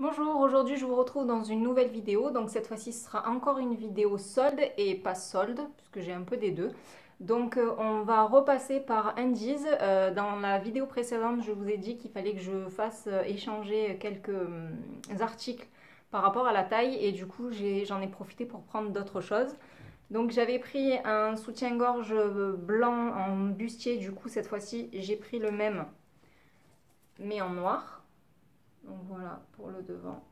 Bonjour, aujourd'hui je vous retrouve dans une nouvelle vidéo. Donc cette fois-ci ce sera encore une vidéo solde et pas solde, puisque j'ai un peu des deux. Donc on va repasser par Indies. Dans la vidéo précédente, je vous ai dit qu'il fallait que je fasse échanger quelques articles par rapport à la taille. Et du coup j'en ai profité pour prendre d'autres choses. Donc j'avais pris un soutien-gorge blanc en bustier. Du coup cette fois-ci j'ai pris le même, mais en noir. Donc voilà pour le devant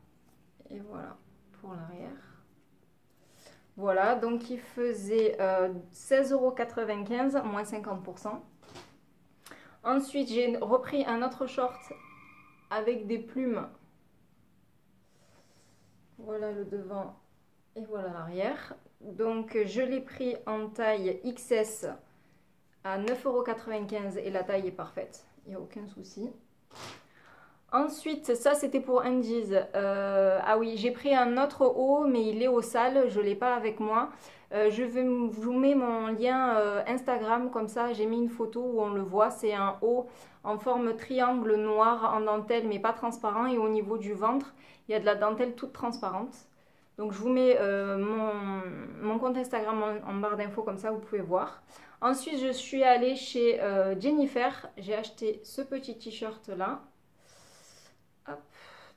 et voilà pour l'arrière. Voilà, donc il faisait 16,95 € moins 50%. Ensuite, j'ai repris un autre short avec des plumes. Voilà le devant et voilà l'arrière. Donc je l'ai pris en taille XS à 9,95 € et la taille est parfaite, il n'y a aucun souci. Ensuite, ça c'était pour Indies. Ah oui, j'ai pris un autre haut, mais il est au sale, je ne l'ai pas avec moi. Vous mets mon lien Instagram, comme ça j'ai mis une photo où on le voit. C'est un haut en forme triangle noir en dentelle, mais pas transparent. Et au niveau du ventre, il y a de la dentelle toute transparente. Donc je vous mets mon compte Instagram en barre d'infos, comme ça vous pouvez voir. Ensuite, je suis allée chez Jennifer. J'ai acheté ce petit t-shirt là. Hop.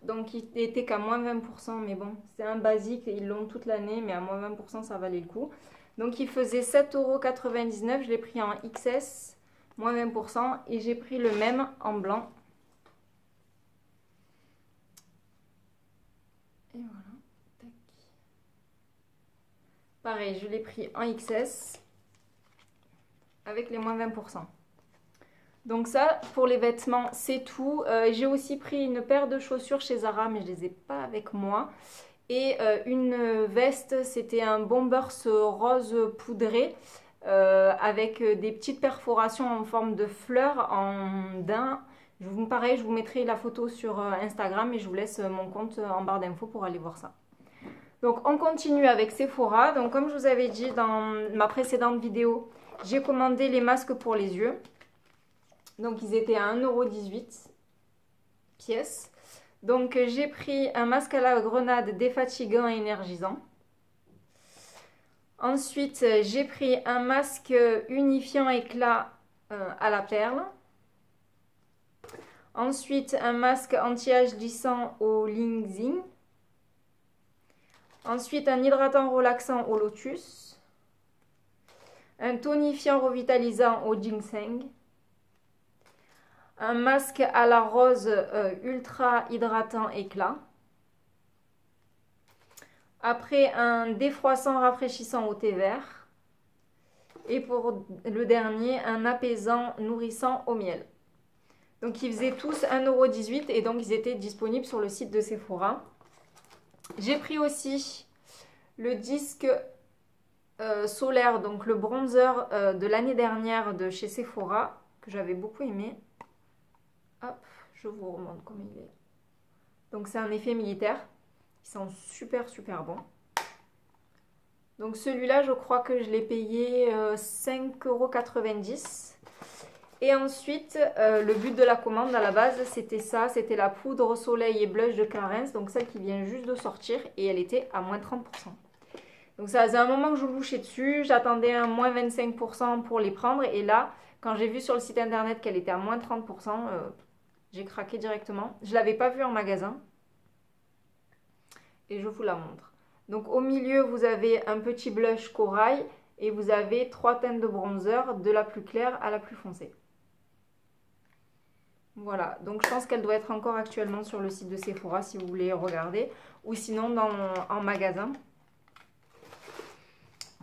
Donc il était qu'à moins 20%, mais bon, c'est un basique, ils l'ont toute l'année, mais à moins 20%, ça valait le coup. Donc il faisait 7,99 €, je l'ai pris en XS, moins 20%, et j'ai pris le même en blanc. Et voilà. Tac. Pareil, je l'ai pris en XS, avec les moins 20%. Donc ça, pour les vêtements, c'est tout. J'ai aussi pris une paire de chaussures chez Zara, mais je ne les ai pas avec moi. Et une veste, c'était un bombers rose poudré avec des petites perforations en forme de fleurs en daim. Pareil, je vous mettrai la photo sur Instagram et je vous laisse mon compte en barre d'infos pour aller voir ça. Donc on continue avec Sephora. Donc comme je vous avais dit dans ma précédente vidéo, j'ai commandé les masques pour les yeux. Donc ils étaient à 1,18 € pièce. Donc j'ai pris un masque à la grenade défatigant et énergisant. Ensuite j'ai pris un masque unifiant éclat à la perle. Ensuite un masque anti-âge lissant au Lingzing. Ensuite un hydratant relaxant au lotus. Un tonifiant revitalisant au ginseng. Un masque à la rose ultra hydratant éclat. Après, un défroissant rafraîchissant au thé vert. Et pour le dernier, un apaisant nourrissant au miel. Donc ils faisaient tous 1,18 € et donc ils étaient disponibles sur le site de Sephora. J'ai pris aussi le disque solaire, donc le bronzer de l'année dernière de chez Sephora, que j'avais beaucoup aimé. Hop, je vous remontre comme il est. Donc c'est un effet militaire. Ils sont super bon. Donc celui-là, je crois que je l'ai payé 5,90 €. Et ensuite, le but de la commande à la base, c'était ça. C'était la poudre soleil et blush de Clarins. Donc celle qui vient juste de sortir. Et elle était à moins 30%. Donc ça faisait un moment que je louchais dessus. J'attendais un moins 25% pour les prendre. Et là, quand j'ai vu sur le site internet qu'elle était à moins 30%, j'ai craqué directement. Je ne l'avais pas vue en magasin. Et je vous la montre. Donc au milieu, vous avez un petit blush corail et vous avez 3 teintes de bronzer, de la plus claire à la plus foncée. Voilà, donc je pense qu'elle doit être encore actuellement sur le site de Sephora si vous voulez regarder, ou sinon en magasin.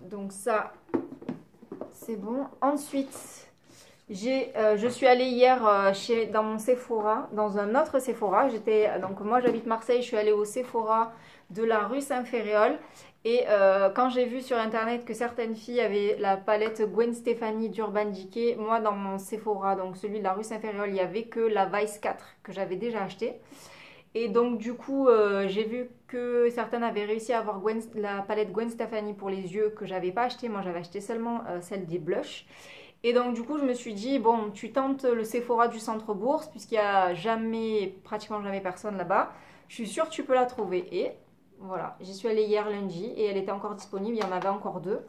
Donc ça, c'est bon. Ensuite, je suis allée hier dans mon Sephora, dans un autre Sephora. Donc moi j'habite Marseille, je suis allée au Sephora de la rue Saint-Féréol. Et quand j'ai vu sur internet que certaines filles avaient la palette Gwen Stefani d'Urban Decay, moi dans mon Sephora, donc celui de la rue Saint-Féréol, il n'y avait que la Vice 4 que j'avais déjà acheté. Et donc du coup, j'ai vu que certaines avaient réussi à avoir la palette Gwen Stefani pour les yeux que j'avais pas acheté. Moi j'avais acheté seulement celle des blushs. Et donc du coup je me suis dit, bon, tu tentes le Sephora du centre-bourse, puisqu'il n'y a jamais, pratiquement jamais personne là-bas. Je suis sûre que tu peux la trouver. Et voilà, j'y suis allée hier lundi et elle était encore disponible, il y en avait encore deux.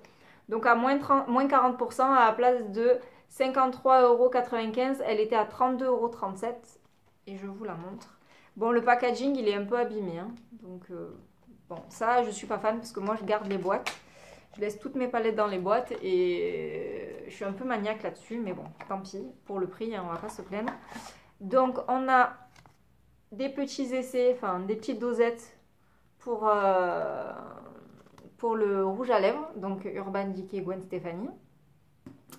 Donc à moins 40%, à la place de 53,95 €, elle était à 32,37 €. Et je vous la montre. Bon, le packaging, il est un peu abîmé, hein. Donc, bon, ça, je suis pas fan parce que moi, je garde les boîtes. Je laisse toutes mes palettes dans les boîtes et je suis un peu maniaque là-dessus. Mais bon, tant pis. Pour le prix, hein, on va pas se plaindre. Donc, on a des petits essais, enfin, des petites dosettes pour le rouge à lèvres. Donc, Urban Decay Gwen Stefani.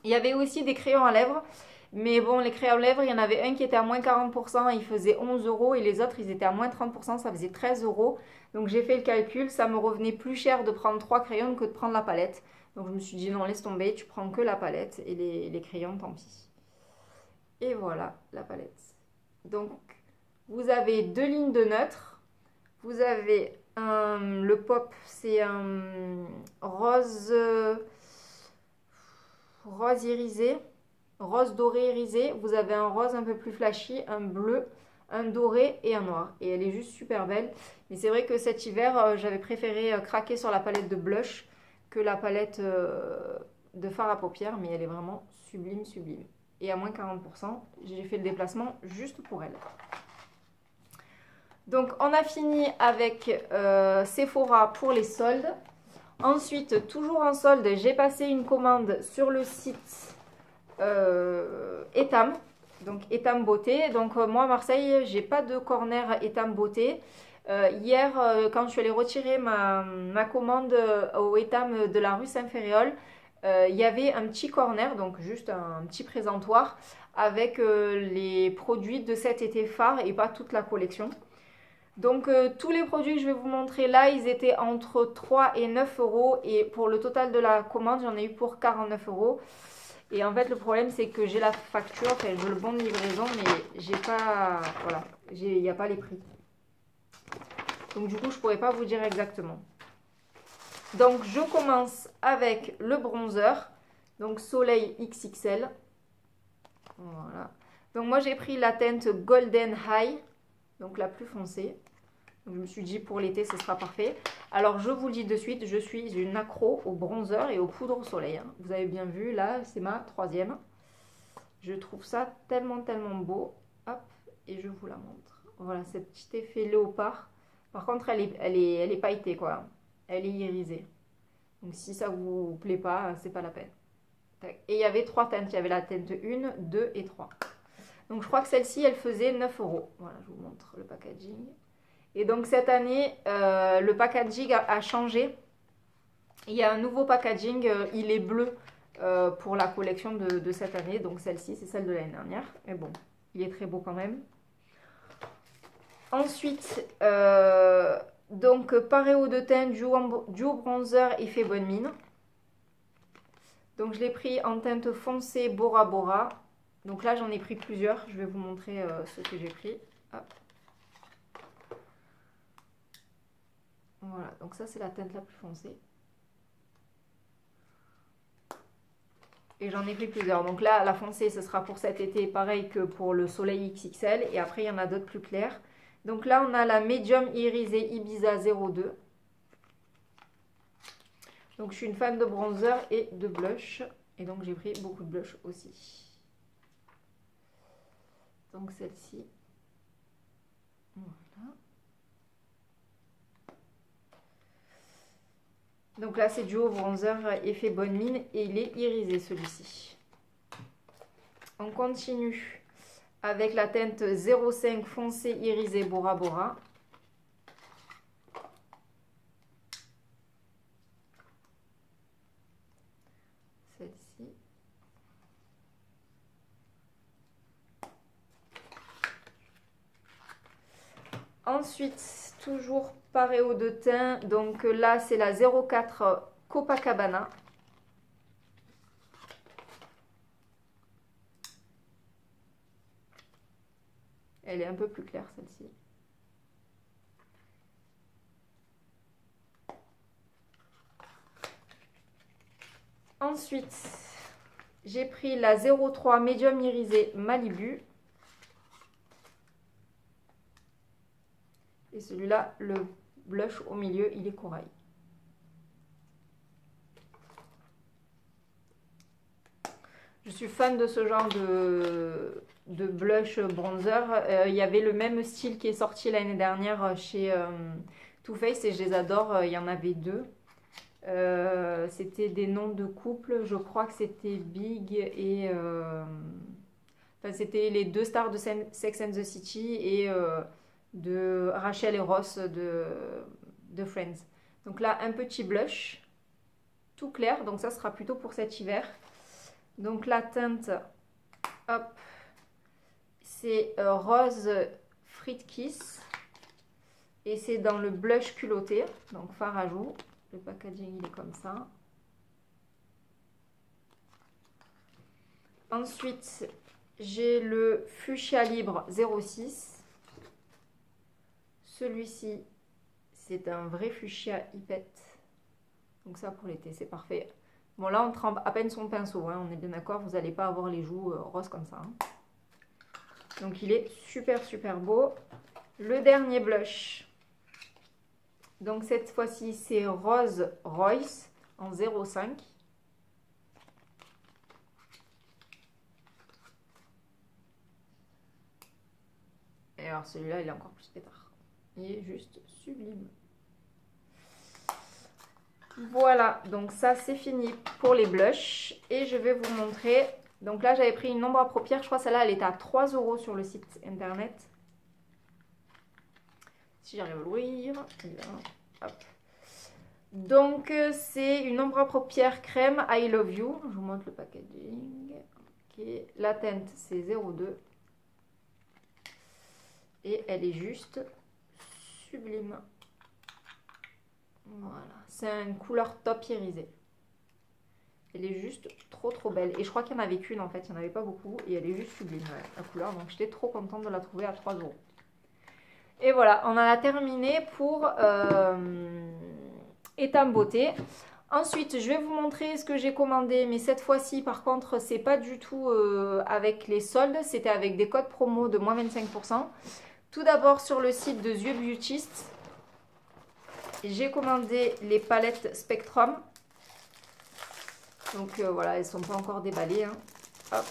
Il y avait aussi des crayons à lèvres. Mais bon, les crayons à lèvres, il y en avait un qui était à moins 40%, il faisait 11 € et les autres, ils étaient à moins 30%, ça faisait 13 €. Donc j'ai fait le calcul, ça me revenait plus cher de prendre 3 crayons que de prendre la palette. Donc je me suis dit non, laisse tomber, tu prends que la palette et les crayons, tant pis. Et voilà, la palette. Donc vous avez deux lignes de neutre. Vous avez le pop, c'est un rose, rose irisé. Rose doré irisé, vous avez un rose un peu plus flashy, un bleu, un doré et un noir. Et elle est juste super belle. Mais c'est vrai que cet hiver, j'avais préféré craquer sur la palette de blush que la palette de fard à paupières. Mais elle est vraiment sublime, sublime. Et à moins 40%, j'ai fait le déplacement juste pour elle. Donc on a fini avec Sephora pour les soldes. Ensuite, toujours en solde, j'ai passé une commande sur le site Etam, donc Etam Beauté. Donc moi à Marseille, j'ai pas de corner Etam Beauté. Hier, quand je suis allée retirer ma commande au Etam de la rue Saint-Ferréol, il y avait un petit corner, donc juste un petit présentoir avec les produits de cet été phare et pas toute la collection. Donc tous les produits que je vais vous montrer là, ils étaient entre 3 et 9 € et pour le total de la commande, j'en ai eu pour 49 €. Et en fait, le problème, c'est que j'ai la facture, enfin, j'ai le bon de livraison, mais j'ai pas, voilà, il n'y a pas les prix. Donc du coup, je pourrais pas vous dire exactement. Donc je commence avec le bronzer, donc Soleil XXL. Voilà. Donc moi, j'ai pris la teinte Golden High, donc la plus foncée. Donc, je me suis dit pour l'été, ce sera parfait. Alors, je vous le dis de suite, je suis une accro au bronzer et aux poudres au soleil, hein. Vous avez bien vu, là, c'est ma troisième. Je trouve ça tellement, tellement beau. Hop, et je vous la montre. Voilà, ce petit effet léopard. Par contre, elle est pailletée, quoi. Elle est irisée. Donc, si ça vous plaît pas, c'est pas la peine. Et il y avait trois teintes. Il y avait la teinte 1, 2 et 3. Donc, je crois que celle-ci, elle faisait 9 €. Voilà, je vous montre le packaging. Et donc cette année, le packaging a changé. Il y a un nouveau packaging, il est bleu pour la collection de cette année. Donc celle-ci, c'est celle de l'année dernière. Mais bon, il est très beau quand même. Ensuite, donc paréo de teint, duo bronzer effet bonne mine. Donc je l'ai pris en teinte foncée Bora Bora. Donc là, j'en ai pris plusieurs. Je vais vous montrer ce que j'ai pris. Hop. Voilà, donc ça c'est la teinte la plus foncée. Et j'en ai pris plusieurs. Donc là, la foncée, ce sera pour cet été, pareil que pour le Soleil XXL. Et après, il y en a d'autres plus clairs. Donc là, on a la Medium Irisée Ibiza 02. Donc je suis une fan de bronzer et de blush. Et donc j'ai pris beaucoup de blush aussi. Donc celle-ci. Voilà. Donc là, c'est duo bronzer effet bonne mine et il est irisé celui-ci. On continue avec la teinte 05 foncé irisé Bora Bora. Celle-ci. Ensuite, toujours paréo de teint. Donc là, c'est la 04 Copacabana. Elle est un peu plus claire, celle-ci. Ensuite, J'ai pris la 03 Medium Irisé Malibu. Et celui-là, le blush au milieu, il est corail. Je suis fan de ce genre de blush bronzer. Il y avait le même style qui est sorti l'année dernière chez Too Faced et je les adore. Il y en avait deux. C'était des noms de couple. Je crois que c'était Big et... enfin, c'était les deux stars de Sex and the City et de Rachel et Ross de Friends. Donc là, un petit blush tout clair. Donc ça sera plutôt pour cet hiver. Donc la teinte, hop, c'est rose Fruit Kiss. Et c'est dans le blush culotté, donc fard à joues. Le packaging, il est comme ça. Ensuite, j'ai le Fuchsia Libre 06. Celui-ci, c'est un vrai fuchsia hypette. Donc ça, pour l'été, c'est parfait. Bon, là, on trempe à peine son pinceau, hein, on est bien d'accord, vous n'allez pas avoir les joues roses comme ça. Hein. Donc, il est super, super beau. Le dernier blush. Donc, cette fois-ci, c'est Rose Royce en 05. Et alors, celui-là, il est encore plus pétard. Il est juste sublime. Voilà, donc ça c'est fini pour les blushs et je vais vous montrer. Donc là j'avais pris une ombre à paupières, je crois celle-là elle était à 3 € sur le site internet. Si j'arrive à l'ouvrir, hop. Donc c'est une ombre à paupières crème I Love You. Je vous montre le packaging. Okay. La teinte c'est 02 et elle est juste sublime. Voilà, c'est une couleur top irisée. Elle est juste trop trop belle. Et je crois qu'il n'y en avait qu'une en fait, il n'y en avait pas beaucoup. Et elle est juste sublime, ouais, la couleur. Donc j'étais trop contente de la trouver à 3 €. Et voilà, on en a terminé pour Etam Beauté. Ensuite, je vais vous montrer ce que j'ai commandé. Mais cette fois-ci, par contre, c'est pas du tout avec les soldes. C'était avec des codes promo de moins 25%. Tout d'abord sur le site de Yeux Beautiste. J'ai commandé les palettes Spectrum. Donc voilà, elles ne sont pas encore déballées. Hein. Hop.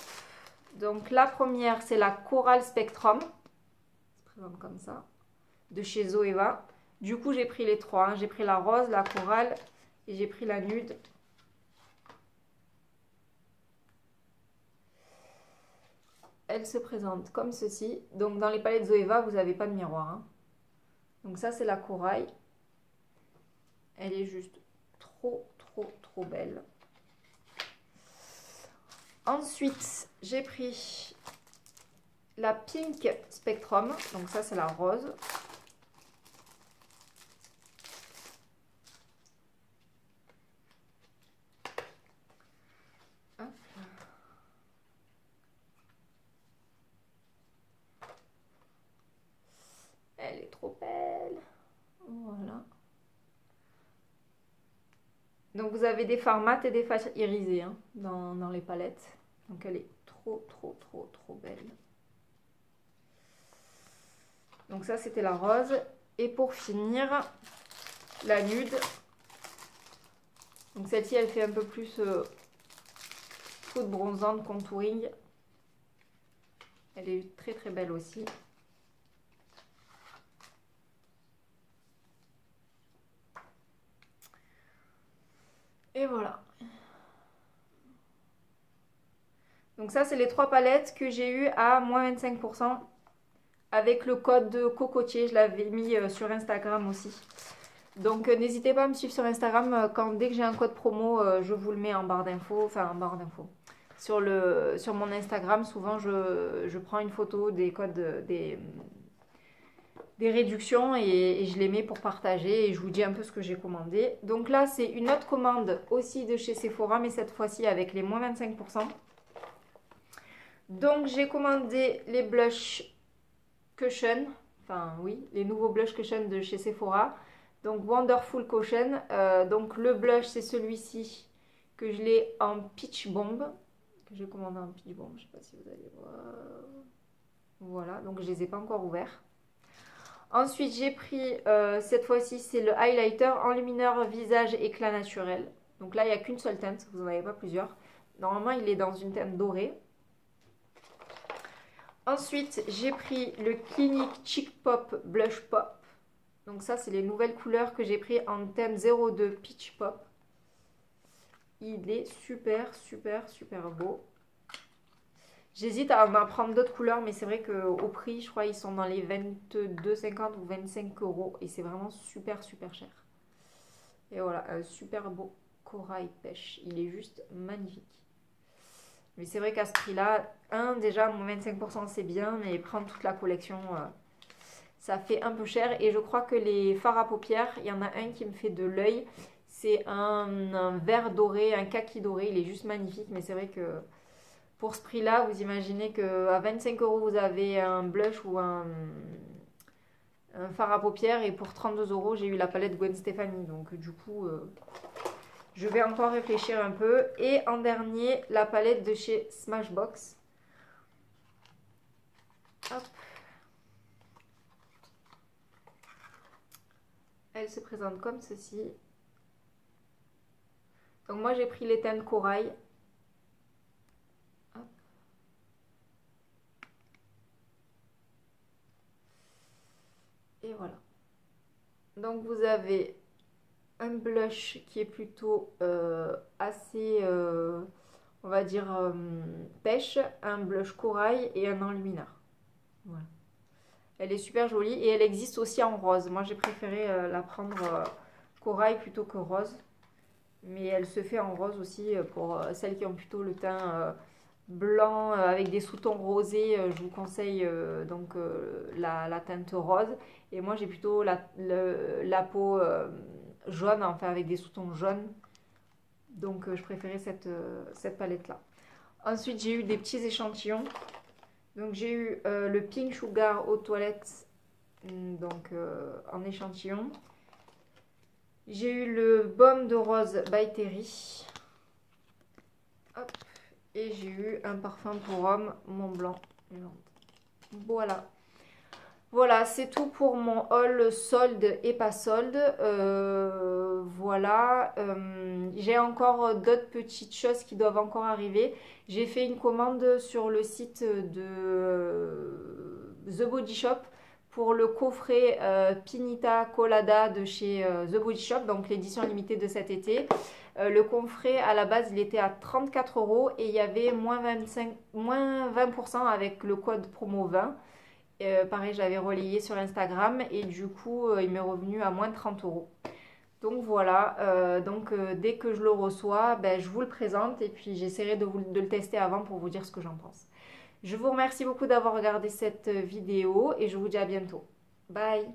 Donc la première, c'est la Coral Spectrum. Ça se présente comme ça. De chez Zoeva. Du coup, j'ai pris les trois. Hein. J'ai pris la rose, la coral et j'ai pris la nude. Elle se présente comme ceci. Donc dans les palettes Zoeva, vous n'avez pas de miroir. Hein. Donc ça, c'est la corail. Elle est juste trop, trop, trop belle. Ensuite, j'ai pris la Pink Spectrum. Donc ça, c'est la rose. Hop. Elle est trop belle. Voilà. Donc vous avez des fards mat et des fards irisés hein, dans les palettes. Donc elle est trop trop trop trop belle. Donc ça c'était la rose. Et pour finir, la nude. Donc celle-ci elle fait un peu plus poudre bronzante, contouring. Elle est très très belle aussi. Et voilà. Donc ça, c'est les trois palettes que j'ai eu à moins 25% avec le code de cocotier. Je l'avais mis sur Instagram aussi. Donc n'hésitez pas à me suivre sur Instagram. Dès que j'ai un code promo, je vous le mets en barre d'infos. Enfin, en barre d'infos. Sur mon Instagram, souvent, je prends une photo des codes, des réductions et je les mets pour partager et je vous dis un peu ce que j'ai commandé. Donc là, c'est une autre commande aussi de chez Sephora, mais cette fois-ci avec les moins 25%. Donc j'ai commandé les blush Cushion, enfin oui, les nouveaux blush Cushion de chez Sephora. Donc Wonderful Cushion, donc le blush c'est celui-ci que je l'ai en Peach Bomb. que j'ai commandé en Peach Bomb. Je sais pas si vous allez voir. Voilà, donc je les ai pas encore ouverts. Ensuite, j'ai pris, cette fois-ci, c'est le highlighter enlumineur visage éclat naturel. Donc là, il n'y a qu'une seule teinte, vous n'en avez pas plusieurs. Normalement, il est dans une teinte dorée. Ensuite, j'ai pris le Clinique Cheek Pop Blush Pop. Donc ça, c'est les nouvelles couleurs que j'ai pris en teinte 02 Peach Pop. Il est super, super, super beau. J'hésite à en prendre d'autres couleurs, mais c'est vrai qu'au prix, je crois, ils sont dans les 22,50 ou 25 €. Et c'est vraiment super, super cher. Et voilà, un super beau corail pêche. Il est juste magnifique. Mais c'est vrai qu'à ce prix-là, déjà, mon 25% c'est bien, mais prendre toute la collection, ça fait un peu cher. Et je crois que les fards à paupières, il y en a un qui me fait de l'œil. C'est un vert doré, un kaki doré. Il est juste magnifique, mais c'est vrai que pour ce prix-là, vous imaginez qu'à 25 €, vous avez un blush ou un fard à paupières. Et pour 32 €, j'ai eu la palette Gwen Stefani. Donc du coup, je vais encore réfléchir un peu. Et en dernier, la palette de chez Smashbox. Hop. Elle se présente comme ceci. Donc moi, j'ai pris les teintes corail. Hop. Et voilà. Donc vous avez un blush qui est plutôt assez, on va dire, pêche, un blush corail et un enlumineur. Voilà. Elle est super jolie et elle existe aussi en rose. Moi j'ai préféré la prendre corail plutôt que rose. Mais elle se fait en rose aussi pour celles qui ont plutôt le teint blanc avec des sous-tons rosés. Je vous conseille donc la teinte rose. Et moi j'ai plutôt la peau jaune, enfin avec des sous-tons jaunes. Donc je préférais cette palette-là. Ensuite j'ai eu des petits échantillons. Donc j'ai eu le Pink Sugar aux toilettes, donc en échantillon. J'ai eu le baume de rose by Terry. Hop. Et j'ai eu un parfum pour homme Mont Blanc. Voilà. Voilà, c'est tout pour mon haul solde et pas solde. Voilà. J'ai encore d'autres petites choses qui doivent encore arriver. J'ai fait une commande sur le site de The Body Shop pour le coffret Pinita Colada de chez The Body Shop, donc l'édition limitée de cet été. Le coffret à la base il était à 34 € et il y avait moins 20% avec le code promo 20. Pareil, j'avais relayé sur Instagram et du coup, il m'est revenu à moins 30 €. Donc voilà, dès que je le reçois, ben, je vous le présente et puis j'essaierai de le tester avant pour vous dire ce que j'en pense. Je vous remercie beaucoup d'avoir regardé cette vidéo et je vous dis à bientôt. Bye!